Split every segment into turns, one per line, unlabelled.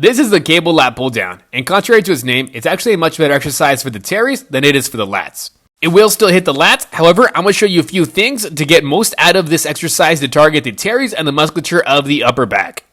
This is the cable lat pull down, and contrary to its name, it's actually a much better exercise for the Teres than it is for the lats. It will still hit the lats, however, I'm going to show you a few things to get most out of this exercise to target the Teres and the musculature of the upper back.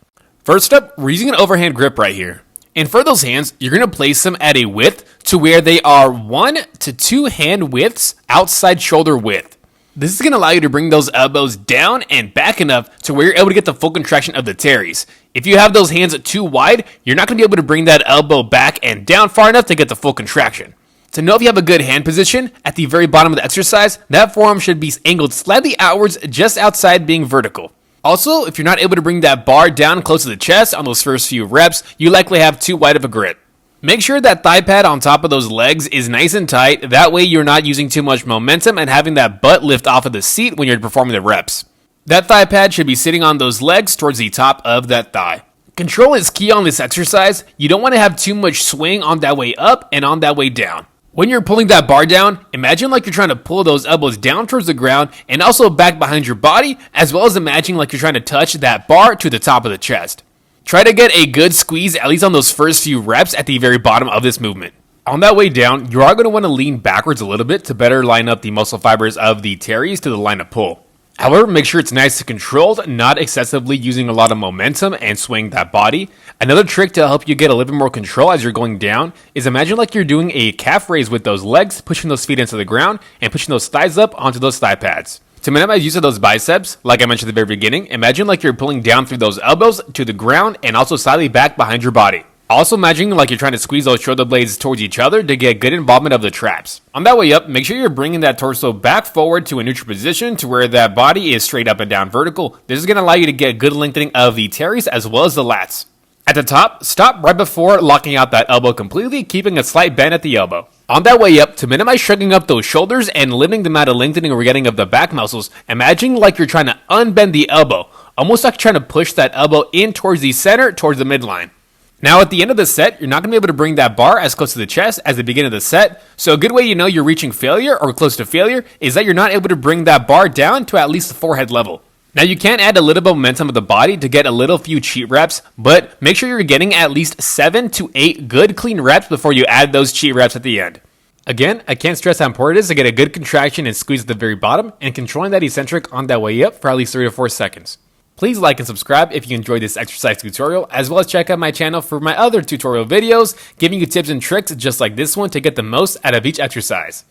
First up, we're using an overhand grip right here. And for those hands, you're going to place them at a width to where they are 1 to 2 hand widths outside shoulder width. This is going to allow you to bring those elbows down and back enough to where you're able to get the full contraction of the Teres. If you have those hands too wide, you're not going to be able to bring that elbow back and down far enough to get the full contraction. To know if you have a good hand position, at the very bottom of the exercise, that forearm should be angled slightly outwards just outside being vertical. Also, if you're not able to bring that bar down close to the chest on those first few reps, you likely have too wide of a grip. Make sure that thigh pad on top of those legs is nice and tight, that way you're not using too much momentum and having that butt lift off of the seat when you're performing the reps. That thigh pad should be sitting on those legs towards the top of that thigh. Control is key on this exercise. You don't want to have too much swing on that way up and on that way down. When you're pulling that bar down, imagine like you're trying to pull those elbows down towards the ground and also back behind your body, as well as imagining like you're trying to touch that bar to the top of the chest. Try to get a good squeeze, at least on those first few reps at the very bottom of this movement. On that way down, you are going to want to lean backwards a little bit to better line up the muscle fibers of the Teres to the line of pull. However, make sure it's nice and controlled, not excessively using a lot of momentum and swaying that body. Another trick to help you get a little bit more control as you're going down is imagine like you're doing a calf raise with those legs, pushing those feet into the ground and pushing those thighs up onto those thigh pads. To minimize use of those biceps, like I mentioned at the very beginning, imagine like you're pulling down through those elbows to the ground and also slightly back behind your body. Also imagine like you're trying to squeeze those shoulder blades towards each other to get good involvement of the traps. On that way up, make sure you're bringing that torso back forward to a neutral position to where that body is straight up and down vertical. This is going to allow you to get good lengthening of the Teres as well as the lats. At the top, stop right before locking out that elbow completely, keeping a slight bend at the elbow. On that way up, to minimize shrugging up those shoulders and limiting the amount of lengthening we're getting of the back muscles, imagine like you're trying to unbend the elbow, almost like trying to push that elbow in towards the center, towards the midline. Now at the end of the set, you're not going to be able to bring that bar as close to the chest as the beginning of the set, so a good way you know you're reaching failure or close to failure is that you're not able to bring that bar down to at least the forehead level. Now you can add a little bit of momentum of the body to get a little few cheat reps, but make sure you're getting at least 7 to 8 good clean reps before you add those cheat reps at the end. Again, I can't stress how important it is to get a good contraction and squeeze at the very bottom and controlling that eccentric on that way up for at least 3 to 4 seconds. Please like and subscribe if you enjoyed this exercise tutorial, as well as check out my channel for my other tutorial videos, giving you tips and tricks just like this one to get the most out of each exercise.